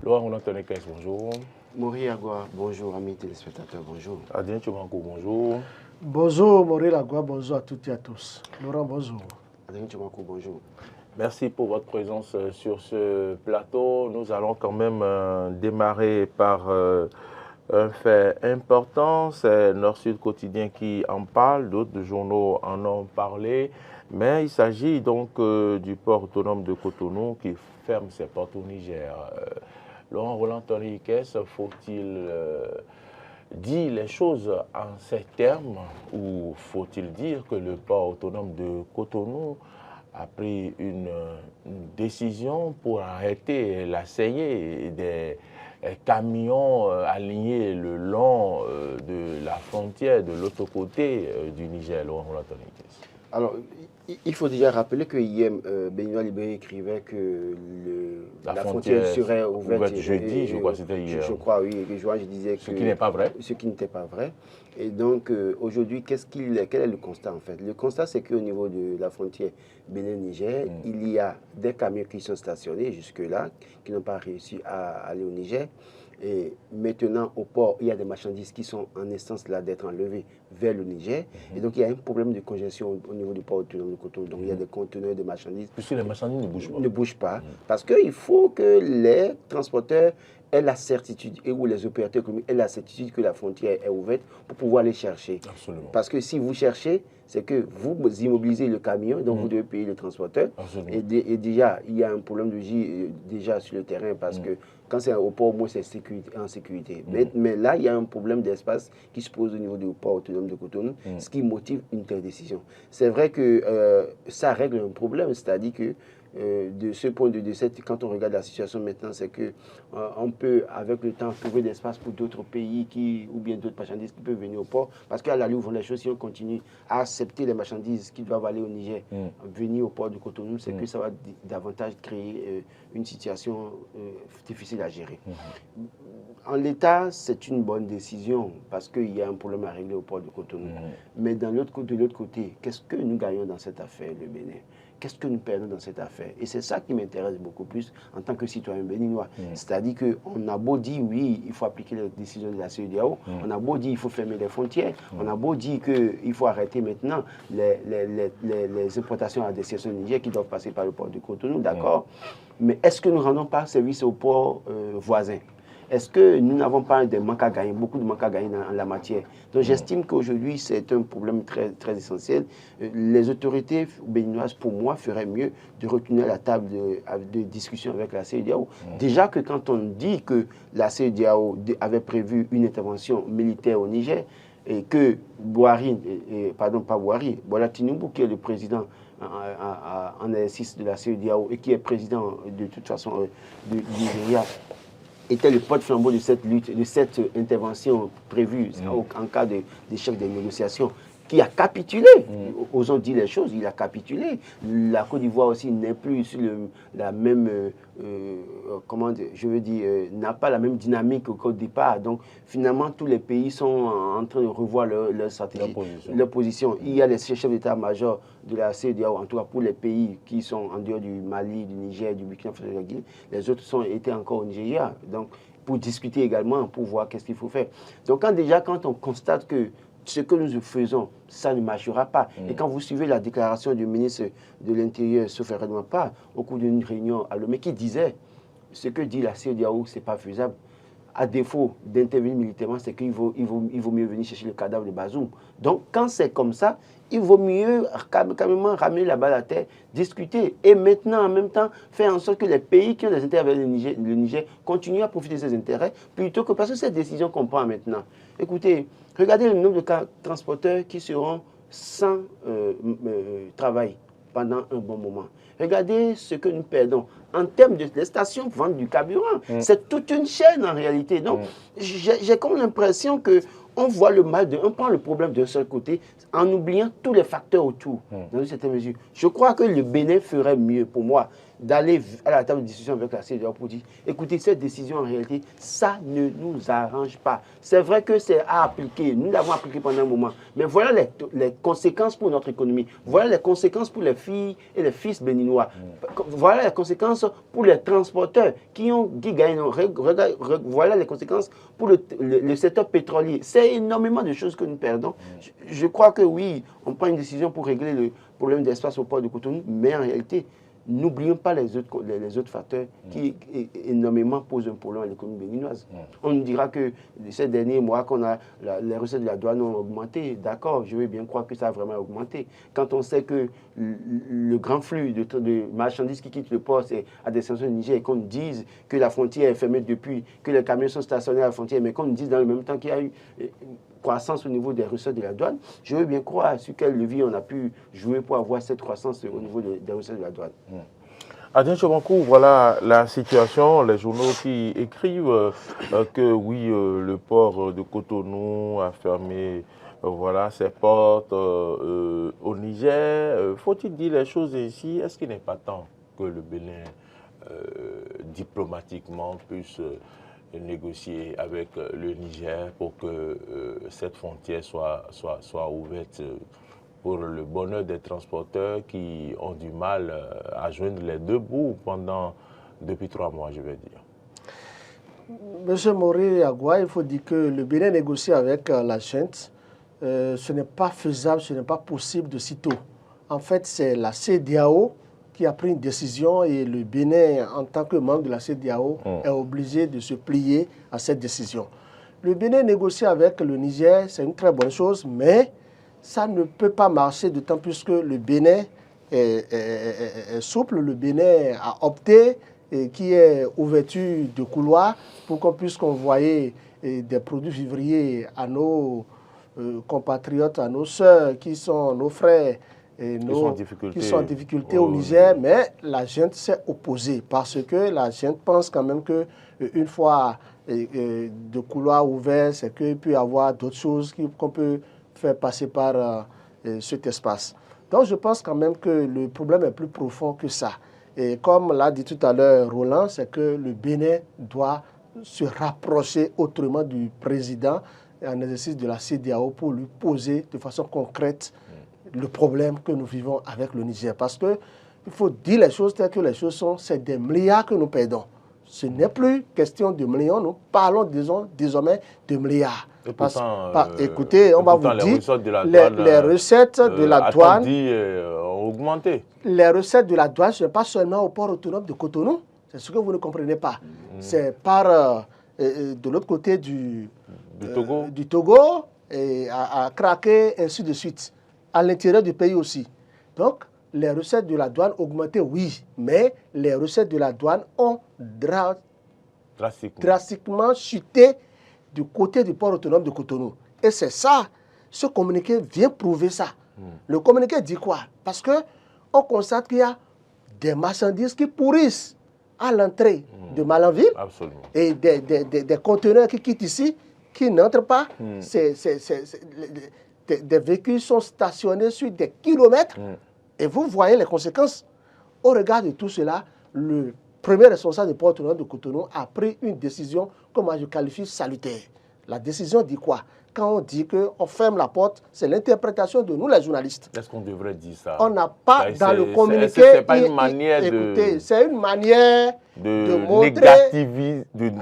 Laurent Roland Tonekes, bonjour. Maurice Agua, bonjour, amis téléspectateurs, bonjour. Adrien Tchomankou, bonjour. Bonjour Maurice Agua, bonjour à toutes et à tous. Laurent, bonjour. Adrien Tchomankou, bonjour. Merci pour votre présence sur ce plateau. Nous allons quand même démarrer par un fait important. C'est Nord-Sud Quotidien qui en parle, d'autres journaux en ont parlé. Mais il s'agit donc du port autonome de Cotonou qui ferme ses portes au Niger. Laurent Roland Tonekes, faut-il dire les choses en ces termes ou faut-il dire que le port autonome de Cotonou a pris une décision pour arrêter la saignée des camions alignés le long de la frontière de l'autre côté du Niger, Laurent Roland Tonekes? Alors, il faut déjà rappeler que hier, Benoît Libéré écrivait que la frontière serait ouverte jeudi, je crois que c'était hier. Je crois, oui. Et je disais que ce qui n'est pas vrai. Ce qui n'était pas vrai. Et donc, aujourd'hui, quel est le constat en fait? Le constat, c'est qu'au niveau de la frontière Bénin-Niger, il y a des camions qui sont stationnés jusque-là, qui n'ont pas réussi à aller au Niger. Et maintenant, au port, il y a des marchandises qui sont en instance là d'être enlevées vers le Niger. Et donc, il y a un problème de congestion au niveau du port autonome de Cotonou. Donc, il y a des conteneurs de marchandises. Puisque les marchandises ne bougent pas. Ne bougent pas. Parce qu'il faut que les transporteurs aient la certitude, et ou les opérateurs économiques aient la certitude que la frontière est ouverte pour pouvoir les chercher. Absolument. Parce que si vous cherchez, c'est que vous immobilisez le camion, donc vous devez payer le transporteur. Et déjà, il y a un problème de déjà sur le terrain parce que quand c'est au port, au moins c'est en sécurité. Mais là, il y a un problème d'espace qui se pose au niveau du port autonome de Cotonou, ce qui motive une telle décision. C'est vrai que ça règle un problème, c'est-à-dire que de ce point de vue, quand on regarde la situation maintenant, c'est que on peut, avec le temps, trouver de l'espace pour d'autres pays ou bien d'autres marchandises qui peuvent venir au port. Parce qu'à la où vont les choses, si on continue à accepter les marchandises qui doivent aller au Niger, venir au port de Cotonou, c'est que ça va davantage créer une situation difficile à gérer. En l'état, c'est une bonne décision parce qu'il y a un problème à régler au port de Cotonou. Mais de l'autre côté, qu'est-ce que nous gagnons dans cette affaire, le Bénin? Qu'est-ce que nous perdons dans cette affaire? Et c'est ça qui m'intéresse beaucoup plus en tant que citoyen béninois. C'est-à-dire qu'on a beau dire, oui, il faut appliquer les décisions de la CEDEAO, on a beau dire, il faut fermer les frontières, on a beau dire qu'il faut arrêter maintenant les importations à destination du Niger qui doivent passer par le port de Cotonou, d'accord? Mais est-ce que nous ne rendons pas service aux ports voisins? Est-ce que nous n'avons pas des manques à gagner, beaucoup de manques à gagner dans la matière? Donc j'estime qu'aujourd'hui, c'est un problème très, très essentiel. Les autorités béninoises, pour moi, feraient mieux de retourner à la table de discussion avec la CEDEAO. Déjà que quand on dit que la CEDEAO avait prévu une intervention militaire au Niger, et que Bola Tinubu, qui est le président en exercice de la CEDEAO et qui est président de toute façon du Nigeria, était le porte-flambeau de cette lutte, de cette intervention prévue en cas d'échec des négociations, qui a capitulé. Osons dire les choses, il a capitulé. La Côte d'Ivoire aussi n'est plus sur la même, n'a pas la même dynamique qu'au départ. Donc finalement, tous les pays sont en train de revoir leur stratégie, leur position. Il y a les chefs d'état-major de la CEDEAO, en tout cas pour les pays qui sont en dehors du Mali, du Niger, du Burkina Faso, les autres étaient encore au Nigeria. Donc pour discuter également, pour voir qu'est-ce qu'il faut faire. Donc quand on constate que ce que nous faisons, ça ne marchera pas. Et quand vous suivez la déclaration du ministre de l'Intérieur, sauf erreur pas, au cours d'une réunion à Lomé, qui disait ce que dit la CEDEAO, ce n'est pas faisable. À défaut d'intervenir militairement, c'est qu'il vaut mieux venir chercher le cadavre de Bazoum. Donc, quand c'est comme ça, il vaut mieux carrément ramener la balle à terre, discuter et maintenant, en même temps, faire en sorte que les pays qui ont des intérêts avec le Niger continuent à profiter de ces intérêts, plutôt que parce que cette décision qu'on prend maintenant. Écoutez, regardez le nombre de transporteurs qui seront sans travail pendant un bon moment. Regardez ce que nous perdons. En termes de les stations vendent du carburant. C'est toute une chaîne en réalité. Donc, j'ai comme l'impression qu'on voit le mal, on prend le problème d'un seul côté en oubliant tous les facteurs autour, dans une certaine mesure. Je crois que le Bénin ferait mieux, pour moi, d'aller à la table de discussion avec la CEDEAO pour dire, écoutez, cette décision en réalité, ça ne nous arrange pas. C'est vrai que c'est à appliquer, nous l'avons appliqué pendant un moment, mais voilà les conséquences pour notre économie, voilà les conséquences pour les filles et les fils béninois, voilà les conséquences pour les transporteurs qui gagnent, voilà les conséquences pour le secteur pétrolier. C'est énormément de choses que nous perdons. Je crois que oui, on prend une décision pour régler le problème d'espace au port de Cotonou, mais en réalité, n'oublions pas les autres facteurs qui énormément posent un problème à l'économie béninoise. On nous dira que ces derniers mois, les recettes de la douane ont augmenté. D'accord, je veux bien croire que ça a vraiment augmenté. Quand on sait que le grand flux de marchandises qui quittent le port, c'est à destination du Niger, et qu'on nous dise que la frontière est fermée depuis, que les camions sont stationnés à la frontière, mais qu'on nous dise dans le même temps qu'il y a eu croissance au niveau des recettes de la douane, je veux bien croire sur quel levier on a pu jouer pour avoir cette croissance au niveau des recettes de la douane. Adrien Chobankou, voilà la situation, les journaux qui écrivent que oui, le port de Cotonou a fermé voilà, ses portes au Niger. Faut-il dire les choses ici? Est-ce qu'il n'est pas temps que le Bénin, diplomatiquement, puisse négocier avec le Niger pour que cette frontière soit ouverte pour le bonheur des transporteurs qui ont du mal à joindre les deux bouts depuis 3 mois, je vais dire. Monsieur Maury Agua, il faut dire que le Bénin négocie avec la junte. Ce n'est pas faisable, ce n'est pas possible de sitôt. En fait, c'est la CEDEAO qui a pris une décision et le Bénin, en tant que membre de la CEDEAO, est obligé de se plier à cette décision. Le Bénin négocie avec le Niger, c'est une très bonne chose, mais ça ne peut pas marcher, d'autant plus que le Bénin est souple. Le Bénin a opté qui est ouverture de couloir pour qu'on puisse convoyer des produits vivriers à nos compatriotes, à nos sœurs, qui sont nos frères, qui sont en difficulté au Niger, mais la junte s'est opposée parce que la junte pense quand même qu'une fois de couloir ouvert, c'est qu'il peut y avoir d'autres choses qu'on peut faire passer par cet espace. Donc je pense quand même que le problème est plus profond que ça. Et comme l'a dit tout à l'heure Roland, c'est que le Bénin doit se rapprocher autrement du président en exercice de la CEDEAO pour lui poser de façon concrète le problème que nous vivons avec le Niger. Parce qu'il faut dire les choses telles que les choses sont, c'est des milliards que nous perdons. Ce n'est plus question de millions, nous parlons désormais de milliards. Écoutez, on va vous dire, les recettes de la douane ont augmenté. Les recettes de la douane, ce n'est pas seulement au port autonome de Cotonou, c'est ce que vous ne comprenez pas. C'est par de l'autre côté du Togo et à Craquer, ainsi de suite. À l'intérieur du pays aussi. Donc, les recettes de la douane augmentaient, oui, mais les recettes de la douane ont drastiquement chuté du côté du port autonome de Cotonou. Et c'est ça, ce communiqué vient prouver ça. Le communiqué dit quoi? Parce qu'on constate qu'il y a des marchandises qui pourrissent à l'entrée de Malanville et des conteneurs qui quittent ici, qui n'entrent pas. Des véhicules sont stationnés sur des kilomètres et vous voyez les conséquences. Au regard de tout cela, le premier responsable du port autonome de Cotonou a pris une décision que moi je qualifie salutaire. La décision dit quoi? Quand on dit qu'on ferme la porte, c'est l'interprétation de nous les journalistes. Est-ce qu'on devrait dire ça? On n'a pas dans le communiqué... C'est pas une manière écoutez, c'est une manière de montrer...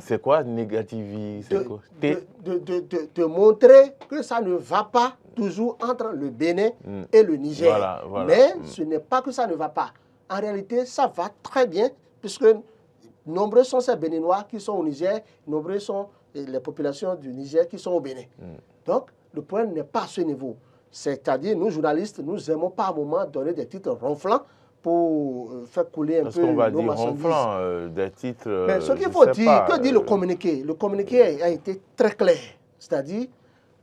C'est quoi négativiser? De montrer que ça ne va pas toujours entre le Bénin et le Niger. Voilà. Mais ce n'est pas que ça ne va pas. En réalité, ça va très bien, puisque nombreux sont ces Béninois qui sont au Niger, nombreux sont les populations du Niger qui sont au Bénin. Donc, le problème n'est pas à ce niveau. C'est-à-dire, nous, journalistes, nous n'aimons pas à un moment donner des titres ronflants pour faire couler un peu nos marchandises. Parce qu'on va dire ronflant, des titres... Mais ce qu'il faut dire, que dit le communiqué? Le communiqué a été très clair. C'est-à-dire,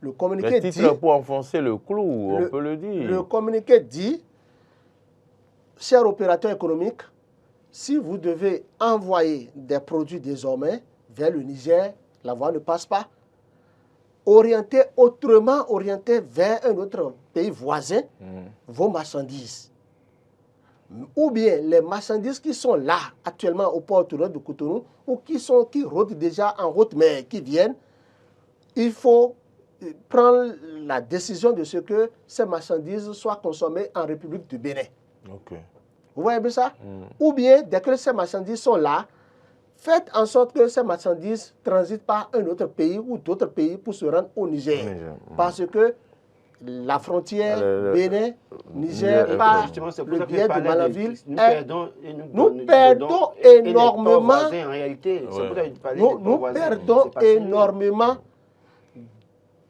le communiqué dit... Des titres pour enfoncer le clou, on peut le dire. Le communiqué dit, chers opérateurs économiques, si vous devez envoyer des produits désormais vers le Niger, la voie ne passe pas. Orientez vers un autre pays voisin vos marchandises. ou bien les marchandises qui sont là actuellement au port autonome de Cotonou ou qui rôdent déjà en haute mer, qui viennent, il faut prendre la décision de ce que ces marchandises soient consommées en République du Bénin. Ok. Vous voyez un peu ça? Ou bien, dès que ces marchandises sont là, faites en sorte que ces marchandises transitent par un autre pays ou d'autres pays pour se rendre au Niger. Parce que la frontière Bénin-Niger, par le biais de Malanville, nous perdons énormément. En réalité, nous perdons énormément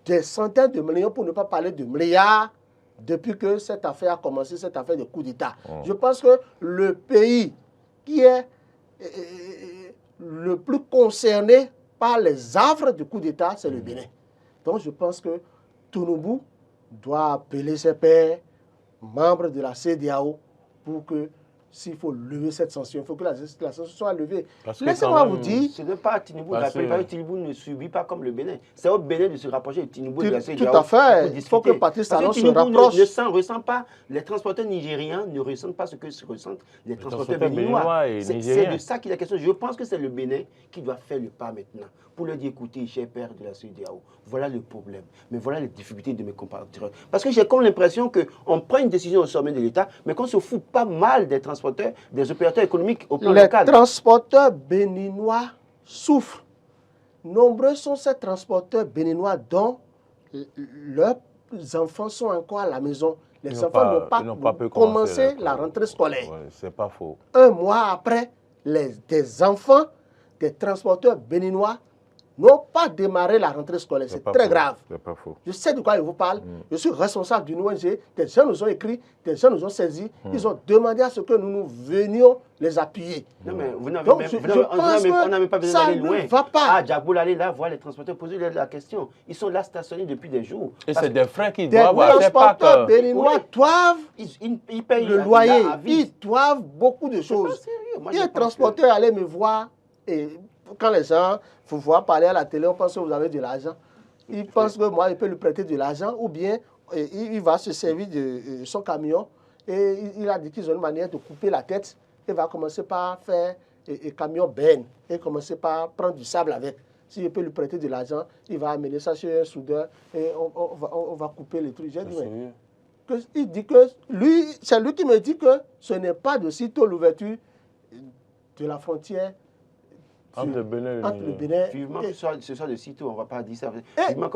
des centaines de millions, pour ne pas parler de milliards, depuis que cette affaire a commencé, cette affaire de coup d'État. Je pense que le pays qui est le plus concerné par les affres du coup d'État, c'est le Bénin. Donc je pense que Tinubu doit appeler ses pairs, membres de la CEDEAO, pour que s'il faut lever cette sanction, il faut que la sanction soit levée. Laissez-moi vous dire... Ce n'est pas Tinubu, Tinubu ne subit pas comme le Bénin. C'est au Bénin de se rapprocher de Tinubu et de la CEDEAO. Tout à fait. Il faut que Patrice Talon se rapproche. Ne ressent pas, les transporteurs nigériens ne ressentent pas ce que ressentent les transporteurs béninois. C'est de ça qu'il est question. Je pense que c'est le Bénin qui doit faire le pas maintenant pour leur dire, écoutez, chers pères de la CEDEAO, voilà le problème, mais voilà les difficultés de mes compatriotes. Parce que j'ai comme l'impression qu'on prend une décision au sommet de l'État, mais qu'on se fout pas mal des transporteurs, des opérateurs économiques au plan local. Les transporteurs béninois souffrent. Nombreux sont ces transporteurs béninois dont leurs enfants sont encore à la maison. Les enfants n'ont pas commencé la rentrée scolaire. Ouais, c'est pas faux. Un mois après, des enfants des transporteurs béninois n'ont pas démarré la rentrée scolaire. C'est très grave. C'est pas faux. Je sais de quoi je vous parle. Je suis responsable d'une ONG. Des gens nous ont écrit, des gens nous ont saisis. Ils ont demandé à ce que nous venions les appuyer. Non, mais on n'a même pas besoin d'aller loin. Va pas. Ah, Djaboul, allez là, voir les transporteurs, poser la question. Ils sont là stationnés depuis des jours. Et c'est des frais qui des doivent avoir. Les transporteurs béninois doivent ils payent le loyer. Ils doivent beaucoup de choses. Il y a un transporteur allait me voir et quand les gens vous voient parler à la télé, on pense que vous avez de l'argent. Ils pensent que moi, je peux lui prêter de l'argent ou bien il va se servir de son camion et il a dit qu'ils ont une manière de couper la tête. Il va commencer par faire un camion benne et commencer par prendre du sable avec. Si je peux lui prêter de l'argent, il va amener ça chez un soudeur et on va couper les trucs. J'ai dit, il dit que c'est lui qui me dit que ce n'est pas de sitôt l'ouverture de la frontière entre le Bénin et le Bénin. Vivement que ce soit de sitôt, on ne va pas dire ça.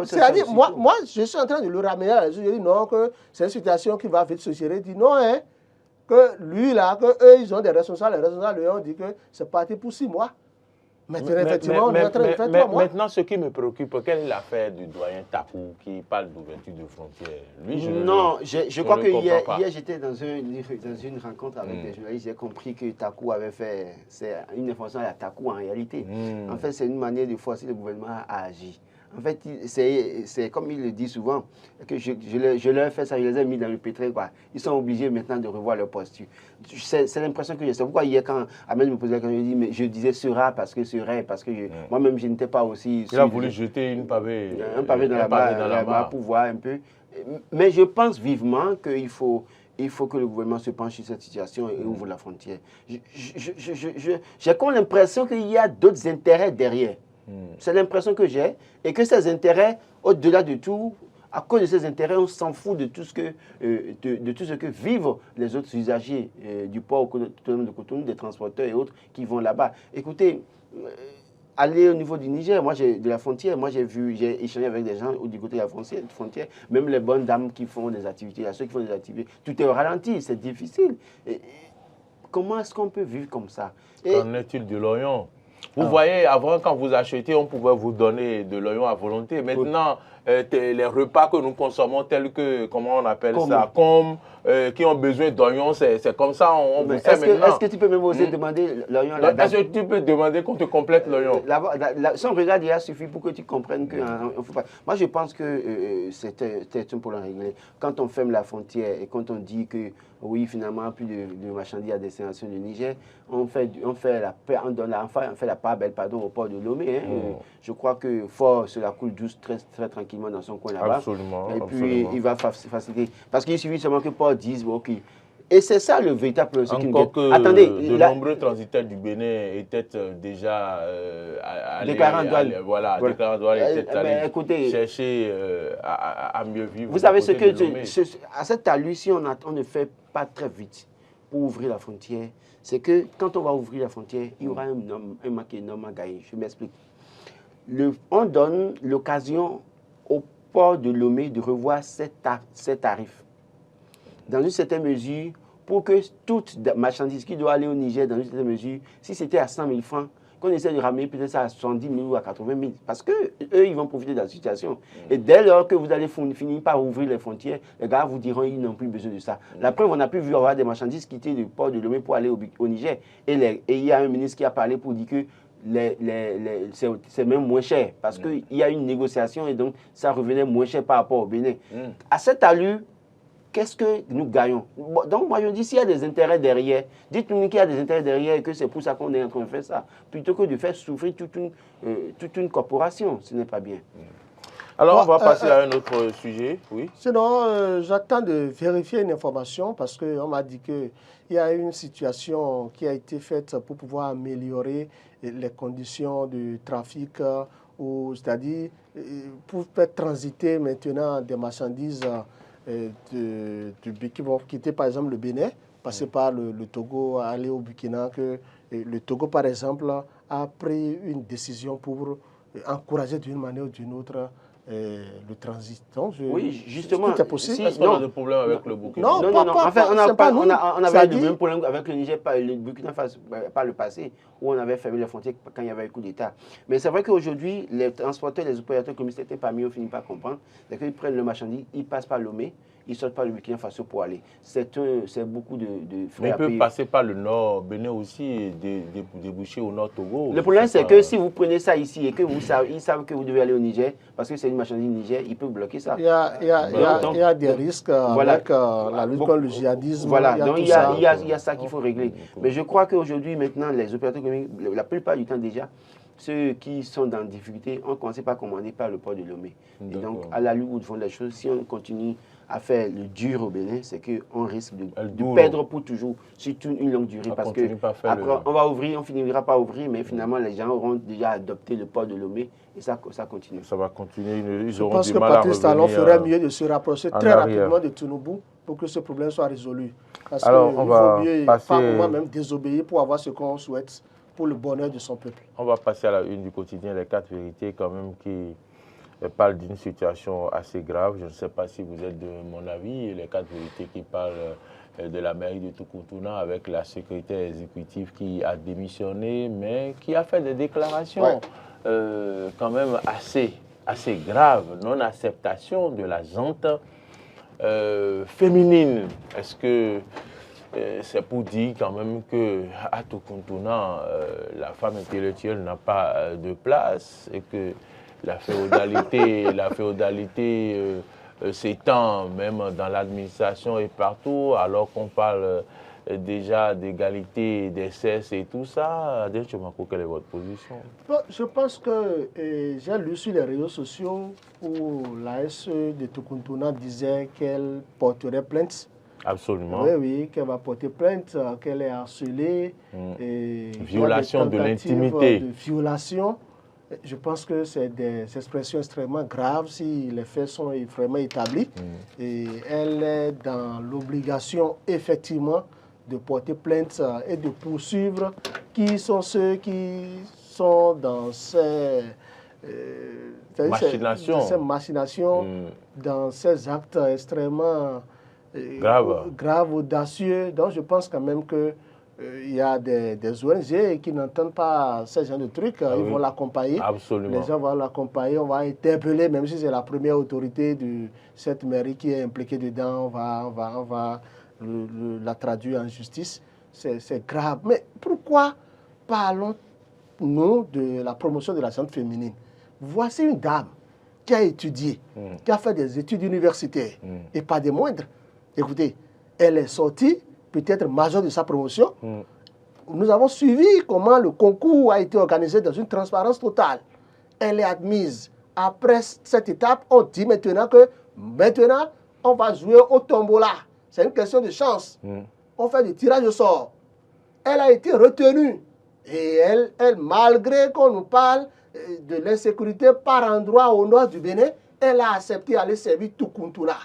C'est-à-dire, moi, je suis en train de le ramener à la je dis non, que c'est une situation qui va vite se gérer. Il dit non, hein, que lui, là, qu'eux, ils ont des responsables. Les responsables lui ont dit que c'est parti pour 6 mois. Maintenant, effectivement, on est en train de faire 3 mois. Maintenant, ce qui me préoccupe, quelle est l'affaire du doyen Takou qui parle d'ouverture de frontières? Lui, je crois que hier j'étais dans une rencontre avec des journalistes. J'ai compris que Takou avait fait une information à Takou en réalité. En fait, c'est une manière de forcer le gouvernement à agir. En fait, c'est comme il le dit souvent, que je leur ai fait ça, je les ai mis dans le pétrin, quoi. Ils sont obligés maintenant de revoir leur posture. C'est l'impression que j'ai. C'est pourquoi hier, quand Ahmed me posait la question, je disais sera parce que serait, parce que moi-même, je n'étais pas aussi... Il a voulu jeter un pavé dans la barre pour voir un peu. Mais je pense vivement qu'il faut que le gouvernement se penche sur cette situation et ouvre la frontière. J'ai comme l'impression qu'il y a d'autres intérêts derrière. C'est l'impression que j'ai, et que ces intérêts, au-delà de tout, à cause de ces intérêts, on s'en fout de tout ce que vivent les autres usagers du port autonome de Cotonou, des transporteurs et autres qui vont là-bas. Écoutez, aller au niveau du Niger, de la frontière, j'ai échangé avec des gens du côté de la frontière, même les bonnes dames qui font des activités, ceux qui font des activités, tout est au ralenti, c'est difficile. Comment est-ce qu'on peut vivre comme ça? Qu'en est-il de l'oignon? Vous voyez, avant, quand vous achetiez, on pouvait vous donner de l'oignon à volonté. Maintenant, les repas que nous consommons, tels que, comment on appelle ça, qui ont besoin d'oignons, c'est comme ça, on vous sait maintenant. Est-ce que tu peux même oser demander l'oignon à la dame? Est-ce que tu peux demander qu'on te complète l'oignon? Son regard déjà suffit pour que tu comprennes que faut pas. Moi, je pense que c'est un problème réglé. Quand on ferme la frontière et quand on dit que, oui, finalement, plus de marchandises à destination du Niger, on fait la part belle au port de Lomé. Je crois que Fort cela coule douce très, très tranquillement dans son coin là-bas. Absolument. Et puis, il va faciliter. Parce qu'il suffit seulement que Port dise, ok, Et c'est ça le véritable problème. Encore que attendez, de nombreux transitaires du Bénin étaient déjà déclarant douane. Voilà, déclarant douane, étaient allés chercher à mieux vivre. Vous savez ce que, à cette allure, si on ne fait pas très vite pour ouvrir la frontière, c'est que quand on va ouvrir la frontière, il y aura un manque énorme à gagner. Je m'explique. On donne l'occasion au port de Lomé de revoir ses tarifs. Dans une certaine mesure, pour que toute marchandise qui doit aller au Niger, dans une certaine mesure, si c'était à 100 000 francs, qu'on essaie de ramener peut-être ça à 70 000 ou à 80 000. Parce qu'eux, ils vont profiter de la situation. Et dès lors que vous allez finir par ouvrir les frontières, les gars vous diront qu'ils n'ont plus besoin de ça. La preuve, on a pu voir des marchandises quitter le port de Lomé pour aller au Niger. Et il y a un ministre qui a parlé pour dire que c'est même moins cher. Parce qu'il y a une négociation et donc ça revenait moins cher par rapport au Bénin. À cette allure, qu'est-ce que nous gagnons? Donc, moi, je dis, s'il y a des intérêts derrière, dites-nous qu'il y a des intérêts derrière et que c'est pour ça qu'on est en train de faire ça, plutôt que de faire souffrir toute une corporation. Ce n'est pas bien. Alors, on va passer à un autre sujet. Oui. Sinon, j'attends de vérifier une information parce qu'on m'a dit qu'il y a une situation qui a été faite pour pouvoir améliorer les conditions du trafic, c'est-à-dire pour faire transiter maintenant des marchandises qui vont quitter par exemple le Bénin, passer par le Togo, aller au Burkina, que le Togo par exemple a pris une décision pour encourager d'une manière ou d'une autre le transit. Donc, oui, justement. C'est possible. Est-ce qu'on a des problèmes avec le Burkina? Non, non. En fait, on avait le même problème avec le Niger, le Burkina Faso par le passé, où on avait fermé les frontières quand il y avait un coup d'État. Mais c'est vrai qu'aujourd'hui, les transporteurs, les opérateurs communistes étaient parmi eux, finissent par comprendre. Dès qu'ils prennent le marchandise, ils passent par Lomé, ils sortent par le Burkina Faso pour aller. C'est beaucoup de frais. Mais ils peuvent passer par le nord Bénin aussi et déboucher au nord Togo. Le problème, c'est que si vous prenez ça ici et que ils savent que vous devez aller au Niger, parce que c'est une marchandise Niger, ils peuvent bloquer ça. Il y a des risques avec la lutte contre le djihadisme. Voilà, donc il y a ça qu'il faut régler. Mais je crois qu'aujourd'hui, maintenant, les opérateurs économiques, la plupart du temps déjà, ceux qui sont dans des difficultés ont commencé par commander par le port de Lomé. Et donc, à la lutte où font les choses, si on continue à faire le dur au Bénin, c'est qu'on risque de perdre pour toujours, surtout une longue durée. Parce que après, on va ouvrir, on finira par ouvrir, mais finalement, les gens auront déjà adopté le port de Lomé et ça continue. Ça va continuer. Je pense que Patrice Talon ferait mieux de se rapprocher très rapidement de Tinubu pour que ce problème soit résolu. Parce qu'il vaut mieux pas moi-même désobéir pour avoir ce qu'on souhaite pour le bonheur de son peuple. On va passer à la une du quotidien, les 4 vérités quand même qui parlent d'une situation assez grave. Je ne sais pas si vous êtes de mon avis. Les 4 vérités qui parlent de la mairie de Tukuntuna avec la secrétaire exécutive qui a démissionné, mais qui a fait des déclarations quand même assez graves. Non-acceptation de la gente féminine. Est-ce que c'est pour dire quand même qu'à Tukuntuna, la femme intellectuelle n'a pas de place et que la féodalité s'étend même dans l'administration et partout, alors qu'on parle déjà d'égalité des sexes et tout ça. Adèle Tchomako, quelle est votre position? Je pense que j'ai lu sur les réseaux sociaux où la SE de Tukuntuna disait qu'elle porterait plainte. Absolument. Oui, qu'elle va porter plainte, qu'elle est harcelée. Violation de l'intimité. Violation. Je pense que c'est des expressions extrêmement graves si les faits sont vraiment établis. Et elle est dans l'obligation, effectivement, de porter plainte et de poursuivre qui sont ceux qui sont dans ces machinations, dans ces actes extrêmement graves, audacieux. Donc je pense quand même que il y a des ONG qui n'entendent pas ce genre de trucs, ils vont l'accompagner. Absolument. Les gens vont l'accompagner, on va interpeller, même si c'est la première autorité de cette mairie qui est impliquée dedans, on va la traduire en justice. C'est grave. Mais pourquoi parlons-nous de la promotion de la gente féminine? Voici une dame qui a étudié, qui a fait des études universitaires, et pas des moindres. Écoutez, elle est sortie peut-être majeure de sa promotion. Nous avons suivi comment le concours a été organisé dans une transparence totale. Elle est admise. Après cette étape, on dit maintenant on va jouer au tombola. C'est une question de chance. on fait du tirage au sort. Elle a été retenue. Et elle malgré qu'on nous parle de l'insécurité par endroit au nord du Bénin, elle a accepté d'aller servir Tukuntuna.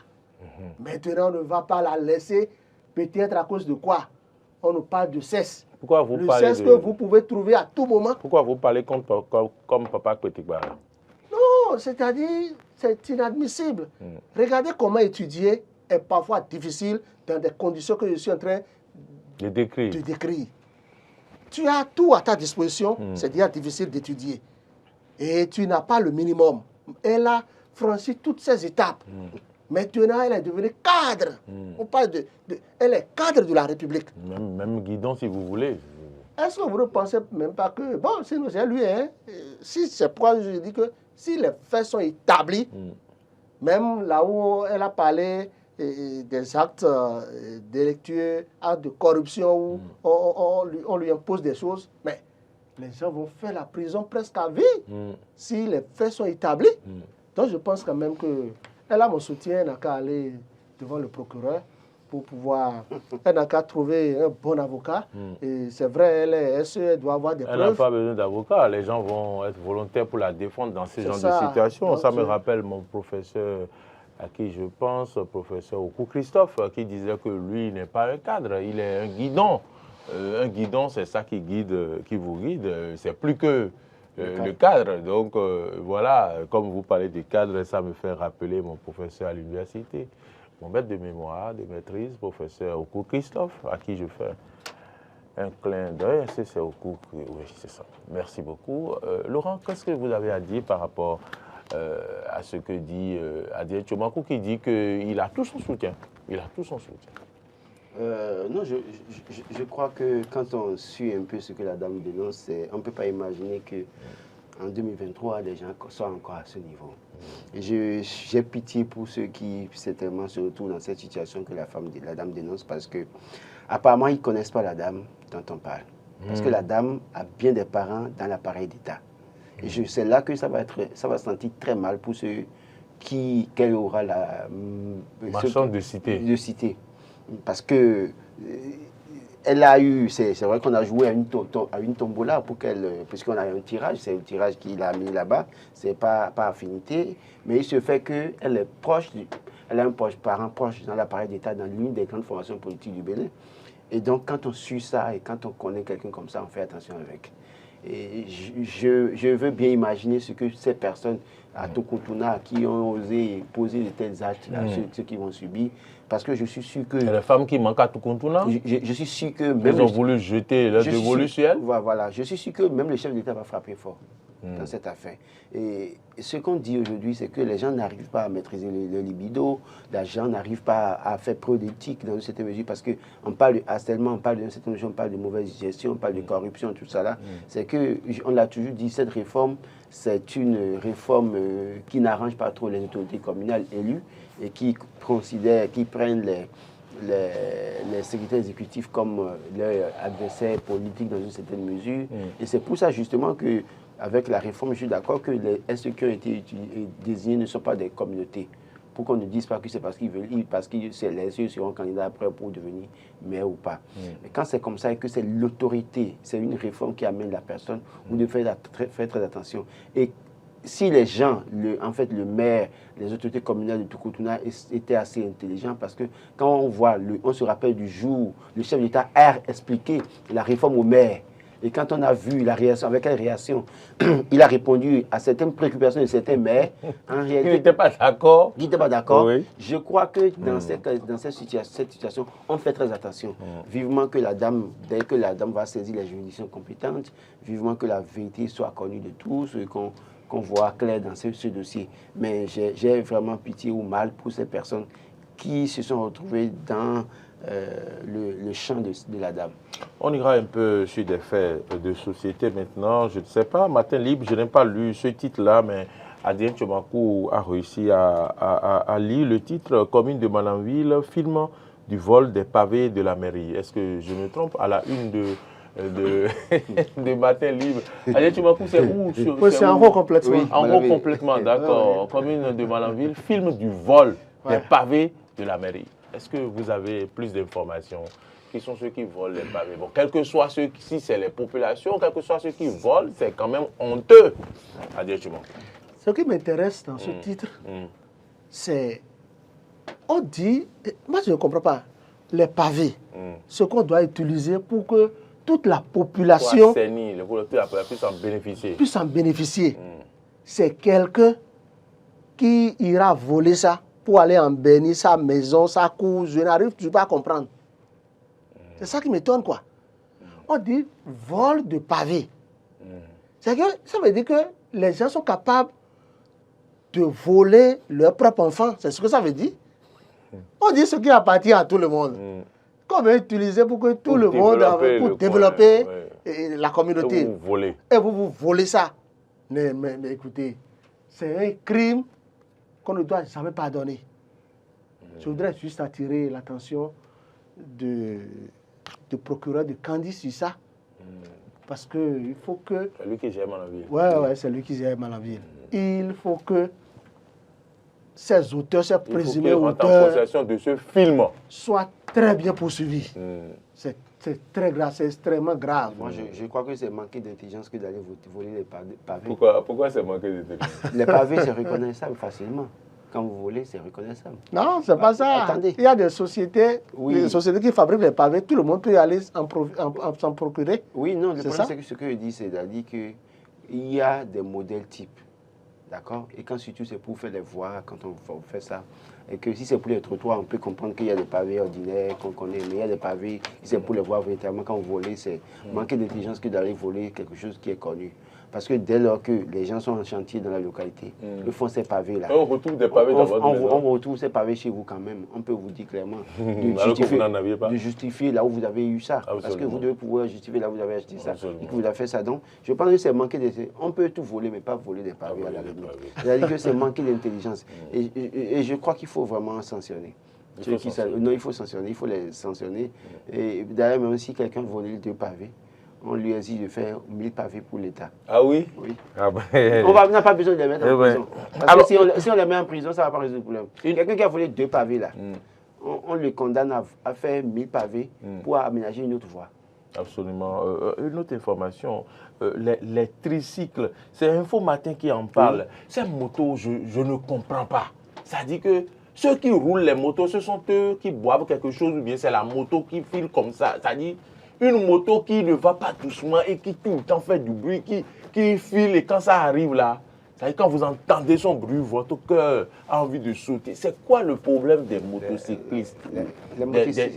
Maintenant, on ne va pas la laisser, peut-être à cause de quoi? On nous parle de cesse. Pourquoi vous le parlez cesse que vous pouvez trouver à tout moment. Pourquoi vous parlez comme Papa Kwetikbara? Non, c'est-à-dire, c'est inadmissible. Regardez comment étudier est parfois difficile dans des conditions que je suis en train de décrire. Tu as tout à ta disposition, c'est déjà difficile d'étudier. Et tu n'as pas le minimum. Elle a franchi toutes ces étapes. Maintenant, elle est devenue cadre. On parle elle est cadre de la République. Même guidon, si vous voulez. Est-ce que vous ne pensez même pas que... Bon, c'est lui, hein. Si c'est pourquoi je dis que si les faits sont établis, même là où elle a parlé des actes délictueux, actes de corruption, où on lui impose des choses, mais les gens vont faire la prison presque à vie si les faits sont établis. Donc je pense quand même qu'elle a mon soutien, elle n'a qu'à aller devant le procureur pour pouvoir... Elle n'a qu'à trouver un bon avocat. Et c'est vrai, elle doit avoir des preuves. Elle n'a pas besoin d'avocat. Les gens vont être volontaires pour la défendre dans ce genre de situation. Donc, ça me rappelle mon professeur à qui je pense, professeur Oku Christophe, qui disait que lui n'est pas un cadre, il est un guidon. Un guidon, c'est ça qui vous guide. C'est plus que le cadre. Donc voilà, comme vous parlez du cadre, ça me fait rappeler mon professeur à l'université. Mon maître de mémoire, de maîtrise, professeur Oku Christophe, à qui je fais un clin d'œil. C'est Oku, oui, c'est ça. Merci beaucoup. Laurent, qu'est-ce que vous avez à dire par rapport à ce que dit Adrien Tchomakou, qui dit qu'il a tout son soutien. Il a tout son soutien. Non, je crois que quand on suit un peu ce que la dame dénonce, on ne peut pas imaginer qu'en 2023, les gens soient encore à ce niveau. J'ai pitié pour ceux qui, certainement, se retrouvent dans cette situation que la dame dénonce, parce que apparemment, ils ne connaissent pas la dame dont on parle. Parce que la dame a bien des parents dans l'appareil d'État. Et c'est là que ça va se sentir très mal pour ceux qu'elle aura la... Marchande de cité. Parce que elle a eu, c'est vrai qu'on a joué à une tombola pour qu'elle, puisqu'on a un tirage, c'est un tirage qu'il a mis là-bas, c'est pas affinité, mais il se fait qu'elle est proche, elle a un parent proche dans l'appareil d'État, dans l'une des grandes formations politiques du Bénin. Et donc quand on suit ça et quand on connaît quelqu'un comme ça, on fait attention avec. Et je veux bien imaginer ce que ces personnes à Tokontuna qui ont osé poser de tels actes, ceux qui vont subir, parce que je suis sûr que... Les femmes qui manquent à Tokontuna, je suis sûr que... Même ils ont voulu jeter leur dévolu sur elle. Voilà, je suis sûr que même le chef d'État va frapper fort dans cette affaire. Et ce qu'on dit aujourd'hui, c'est que les gens n'arrivent pas à maîtriser le libido, les gens n'arrivent pas à faire preuve d'éthique dans une certaine mesure, parce qu'on parle de harcèlement, on parle d'une certaine mesure, on parle de mauvaise gestion, on parle de corruption, tout ça là. C'est que, on l'a toujours dit, cette réforme, c'est une réforme qui n'arrange pas trop les autorités communales élues et qui considèrent, qui prennent les secrétaires exécutifs comme leurs adversaires politiques dans une certaine mesure. Et c'est pour ça justement que avec la réforme, je suis d'accord que ceux qui ont été désignés ne sont pas des communautés. Pour qu'on ne dise pas que c'est parce qu'ils veulent, parce que les seront candidats après pour devenir maire ou pas. Mais quand c'est comme ça et que c'est l'autorité, c'est une réforme qui amène la personne, vous devez faire très attention. Et si les gens, en fait le maire, les autorités communales de Tokontuna étaient assez intelligents, parce que quand on voit, on se rappelle du jour où le chef d'État a expliqué la réforme au maire. Et quand on a vu la réaction, avec quelle réaction, il a répondu à certaines préoccupations de certains maires. En réalité, il n'était pas d'accord. Il n'était pas d'accord. Oui. Je crois que dans cette situation, on fait très attention. Vivement que la dame, dès que la dame va saisir les juridictions compétentes, vivement que la vérité soit connue de tous, qu'on voit clair dans ce dossier. Mais j'ai vraiment pitié ou mal pour ces personnes qui se sont retrouvées dans le champ de la dame. On ira un peu sur des faits de société maintenant. Je ne sais pas, Matin Libre, je n'ai pas lu ce titre-là, mais Adrien Tchomakou a réussi à lire le titre « Commune de Malanville, film du vol des pavés de la mairie ». Est-ce que je me trompe? À la une de Matin Libre. Adrien Tchomakou, c'est où? C'est en haut complètement. Oui, en haut complètement, d'accord. Commune de Malanville, film du vol des pavés de la mairie. Est-ce que vous avez plus d'informations qui sont ceux qui volent les pavés. Bon, quel que soit ceux, si c'est les populations, quel que soit ceux qui volent, c'est quand même honteux. Ce qui m'intéresse dans ce titre, c'est, on dit, moi je ne comprends pas, les pavés, ce qu'on doit utiliser pour que toute la population puisse en bénéficier. C'est quelqu'un qui ira voler ça pour aller en bénir sa maison, sa cour. Je n'arrive toujours pas à comprendre. C'est ça qui m'étonne, quoi. On dit vol de pavés. C'est que ça veut dire que les gens sont capables de voler leur propre enfant. C'est ce que ça veut dire. On dit ce qui appartient à tout le monde. Qu'on veut utiliser pour que tout le monde, pour développer la communauté. Et vous volez. Et vous volez ça. Mais écoutez, c'est un crime qu'on ne doit jamais pardonner. Je voudrais juste attirer l'attention du procureur de Candy sur ça. Parce qu'il faut que... C'est lui qui gère Malanville. Ouais, c'est lui qui gère Malanville. Il faut que ces auteurs, ces présumés auteurs... en possession de ce film. ...soient très bien poursuivis. C'est très grave, c'est extrêmement grave. Moi, je crois que c'est manquer d'intelligence que d'aller voler les pavés. Pourquoi c'est manquer d'intelligence? Les pavés, c'est reconnaissable facilement. Quand vous volez, c'est reconnaissable. Non, c'est pas ça. Attendez. Il y a des sociétés qui fabriquent les pavés. Tout le monde peut y aller s'en procurer. Oui, non, le problème, c'est que ce que je dis, c'est-à-dire qu'il y a des modèles types. D'accord? Et quand surtout c'est pour faire les voies, quand on fait ça, et que si c'est pour les trottoirs, on peut comprendre qu'il y a des pavés ordinaires qu'on connaît, mais il y a des pavés, si c'est pour les voies véritablement, quand vous volez, c'est manquer d'intelligence que d'aller voler quelque chose qui est connu. Parce que dès lors que les gens sont en chantier dans la localité, ils font ces pavés-là. On retrouve des pavés dans votre maison. On retrouve ces pavés chez vous quand même. On peut vous dire clairement. De justifier là où vous avez eu ça. Absolument. Parce que vous devez pouvoir justifier là où vous avez acheté ça. Absolument. Et que vous avez fait ça. Donc, je pense que c'est manquer d'intelligence. On peut tout voler, mais pas voler des pavés à la limite. C'est-à-dire que c'est manquer d'intelligence. Et je crois qu'il faut vraiment sanctionner. Non, il faut sanctionner. Il faut les sanctionner. Et d'ailleurs, même si quelqu'un volait 2 pavés, on lui a dit de faire 1000 pavés pour l'État. Ah oui? Oui. Ah ben... On n'a pas besoin de les mettre en prison. Parce que si on les met en prison, ça ne va pas résoudre le problème. Quelqu'un qui a volé 2 pavés là, on le condamne à faire 1000 pavés pour aménager une autre voie. Absolument. Une autre information, les tricycles, c'est Info Matin qui en parle. Ces motos, je ne comprends pas. Ça dit que ceux qui roulent les motos, ce sont eux qui boivent quelque chose ou bien c'est la moto qui file comme ça. Ça dit une moto qui ne va pas doucement et qui tout le temps fait du bruit, qui file et quand ça arrive là, ça dit quand vous entendez son bruit, votre cœur a envie de sauter. C'est quoi le problème des motocyclistes,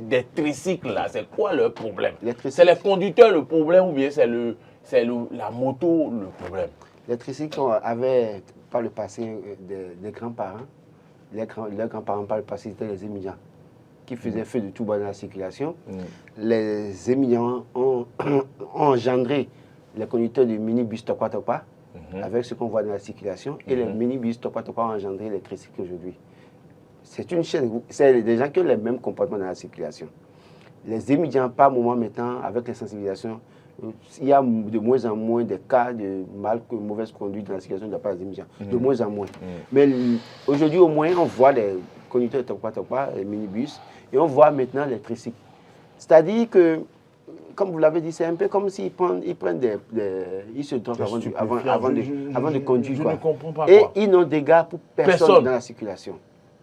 des tricycles là? C'est quoi leur problème? C'est les conducteurs le problème ou bien c'est la moto le problème? Les tricycles avaient par le passé des grands-parents. Leurs grands-parents par le passé étaient les émigrants qui faisaient feu de tout bas dans la circulation. Les émigrants ont engendré les conducteurs de minibus Topa Topa avec ce qu'on voit dans la circulation. Et les minibus Topa Topa ont engendré les tricycles aujourd'hui. C'est une chaîne, c'est des gens qui ont les mêmes comportements dans la circulation. Les émigrants, par moment maintenant, avec les sensibilisations, il y a de moins en moins de cas de mauvaise conduite dans la circulation de la part des émigrants. De moins en moins. Mais aujourd'hui, au moins, on voit les conducteurs de Topa Topa, les minibus, et on voit maintenant les tricycles. C'est-à-dire que, comme vous l'avez dit, c'est un peu comme s'ils ils se droguent avant de conduire. Je ne comprends pas. Et ils n'ont dégâts pour personne dans la circulation.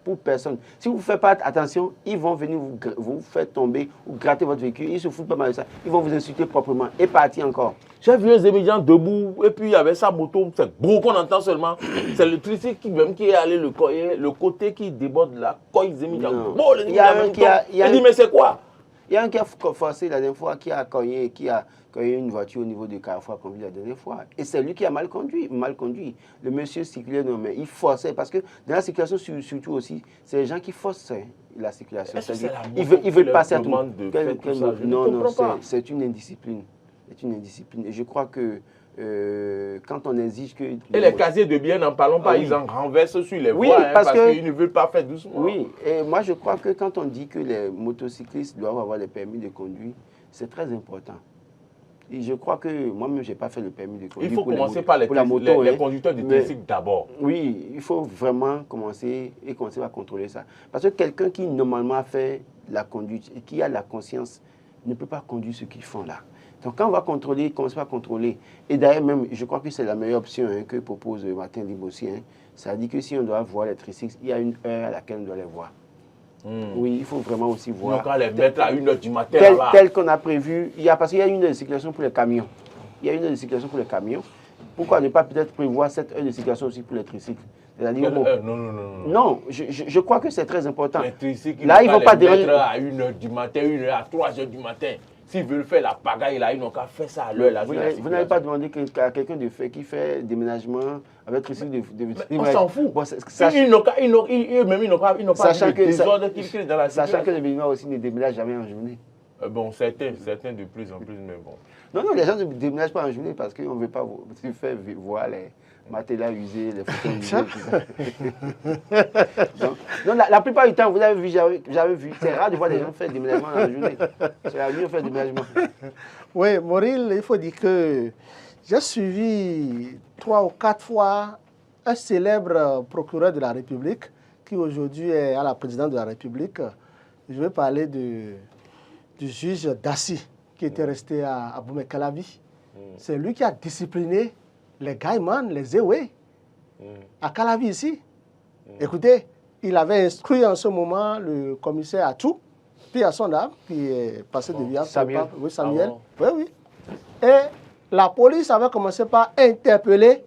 Pour personne. Si vous ne faites pas attention, ils vont venir vous faire tomber ou gratter votre véhicule. Ils se foutent pas mal de ça. Ils vont vous insulter proprement et partir encore. J'ai vu un émigrant debout et puis il y avait sa moto. C'est beau qu'on entend seulement. C'est le tricycle qui est allé le côté qui déborde la coille des émigrants. Bon, il dit mais c'est quoi? Il y a un qui a forcé la dernière fois, qui a cogné une voiture au niveau du carrefour conduit la dernière fois. Et c'est lui qui a mal conduit. Le monsieur circulait, non, mais il forçait. Parce que dans la circulation, surtout aussi, c'est les gens qui forcent la circulation. Ils veulent passer à tout le monde. Non, c'est une indiscipline. C'est une indiscipline. Et je crois que quand on exige que... Et les casiers de biens, n'en parlons pas, ils en renversent sur les voies parce qu'ils ne veulent pas faire doucement. Oui, et moi je crois que quand on dit que les motocyclistes doivent avoir le permis de conduire, c'est très important. Et je crois que moi-même, je n'ai pas fait le permis de conduire. Il faut commencer par les conducteurs de tricycle d'abord. Oui, il faut vraiment commencer à contrôler ça. Parce que quelqu'un qui normalement fait la conduite et qui a la conscience ne peut pas conduire ce qu'ils font là. Donc quand on va contrôler, commencer à contrôler, et d'ailleurs même, je crois que c'est la meilleure option que propose Martin Libre aussi, ça dit que si on doit voir les tricycles, il y a une heure à laquelle on doit les voir. Oui, il faut vraiment aussi voir. Donc, on les mettre à 1h du matin tel qu'on a prévu, parce qu'il y a une heure de circulation pour les camions. Il y a une heure de circulation pour les camions. Pourquoi ne pas peut-être prévoir cette heure de circulation aussi pour les tricycles? Non, je crois que c'est très important. Les tricycles, là, ils ne vont pas mettre à 1h du matin, 1h à 3h du matin. S'ils veulent faire la pagaille, là, ils n'ont qu'à faire ça à l'heure. Vous n'avez pas demandé à quelqu'un qui fait déménagement avec tricycle de on s'en fout. Bon, ils n'ont pas de désordre qu'ils créent dans la circulation. Sachant que les Béninois aussi ne déménagent jamais en journée. Bon, certains de plus en plus, mais bon. Non, les gens ne déménagent pas en journée parce qu'on ne veut pas faire voir les matelas usés, les fauteuils usés. Donc, la plupart du temps, vous avez vu, j'avais vu, c'est rare de voir des gens faire déménagement dans la journée. C'est rare de faire déménagement. Oui, Mauril, il faut dire que j'ai suivi 3 ou 4 fois un célèbre procureur de la République qui aujourd'hui est à la présidence de la République. Je vais parler du juge Dassi qui était resté à Boumé-Calavi. C'est lui qui a discipliné les Gaïman, les Zéwé, à Calavi ici. Écoutez, il avait instruit en ce moment le commissaire Atou, puis à son âme, qui est passé de viande. Samuel. Oui, Samuel. Oui. Et la police avait commencé par interpeller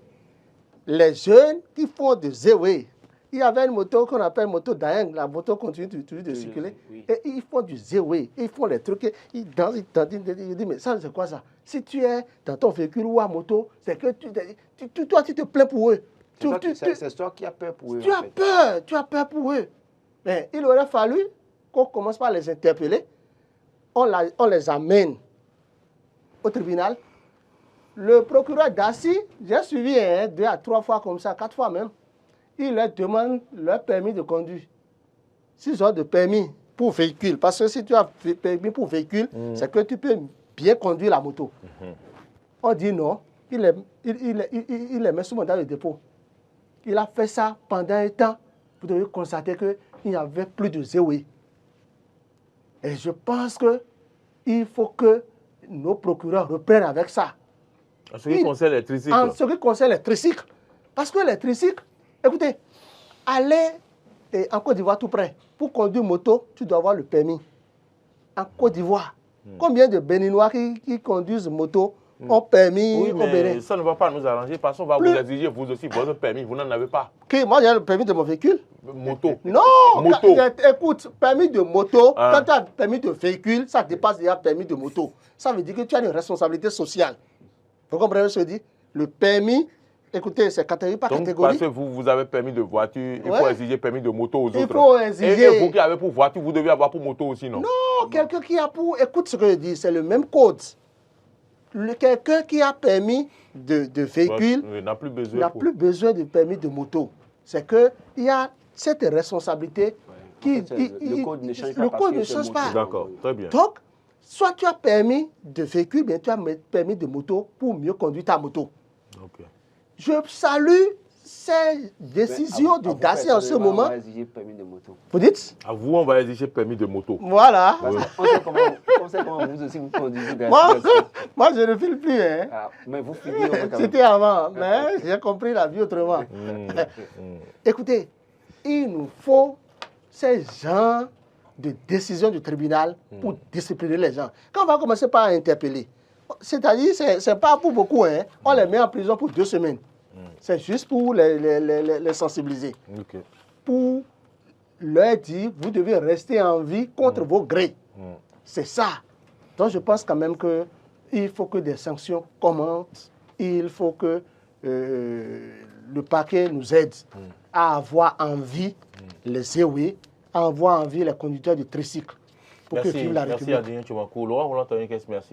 les jeunes qui font de Zéwé. Il y avait une moto qu'on appelle moto Daeng, la moto continue de circuler. Oui. Et ils font du Zéwé, ils font les trucs, ils dansent, ils disent, mais ça, c'est quoi ça? Si tu es dans ton véhicule ou à moto, c'est que toi, tu te plains pour eux. C'est toi qui as peur pour eux. Tu as peur pour eux. Mais il aurait fallu qu'on commence par les interpeller, on les amène au tribunal. Le procureur Dassi, j'ai suivi 2 à 3 fois comme ça, 4 fois même. Il leur demande leur permis de conduire. 6 heures de permis pour véhicule. Parce que si tu as permis pour véhicule, c'est que tu peux bien conduire la moto. On dit non. Il les met sous mandat de dépôt. Il a fait ça pendant un temps. Vous devez constater qu'il n'y avait plus de Zéwé. Et je pense qu'il faut que nos procureurs reprennent avec ça. En ce qui concerne les tricycles. En ce qui concerne les tricycles. Parce que les tricycles, écoutez, aller en Côte d'Ivoire tout près, pour conduire moto, tu dois avoir le permis. En Côte d'Ivoire, combien de Béninois qui conduisent moto ont permis au Bénin? Ça ne va pas nous arranger parce qu'on va vous exiger vous aussi votre permis, vous n'en avez pas. Moi j'ai le permis de mon véhicule. Moto. Non, moto. Écoute, permis de moto, quand tu as permis de véhicule, ça dépasse déjà permis de moto. Ça veut dire que tu as une responsabilité sociale. Vous comprenez ce que je dis? Le permis, écoutez, c'est catégorie par catégorie. Parce que vous avez permis de voiture, il faut exiger permis de moto aux autres. Il faut exiger. Et vous qui avez pour voiture, vous devez avoir pour moto aussi, non? Non, quelqu'un qui a pour... Écoute ce que je dis, c'est le même code. Quelqu'un qui a permis de véhicule n'a plus besoin de permis de moto. C'est qu'il y a cette responsabilité qui... Le code ne change pas. D'accord, très bien. Donc, soit tu as permis de véhicule, bien tu as permis de moto pour mieux conduire ta moto. Okay. Je salue ces décisions de Dassi en ce moment. On va exiger permis de moto. Vous dites? À vous, on va exiger permis de moto. Voilà. On sait comment vous aussi vous conduisez. Moi, je ne file plus. Hein. Mais vous filez. C'était avant, mais j'ai compris la vie autrement. Écoutez, il nous faut ces genres de décisions du tribunal pour discipliner les gens. Quand on va commencer par interpeller, c'est-à-dire, ce n'est pas pour beaucoup, hein. On les met en prison pour 2 semaines. C'est juste pour les sensibiliser. Okay. Pour leur dire, vous devez rester en vie contre vos grés. C'est ça. Donc je pense quand même qu'il faut que des sanctions commencent. Il faut que le parquet nous aide à avoir en vie les Zéwé, à avoir en vie les conducteurs de tricycle. Merci, merci Adrien Tchoumakou. Laurent Roland, merci.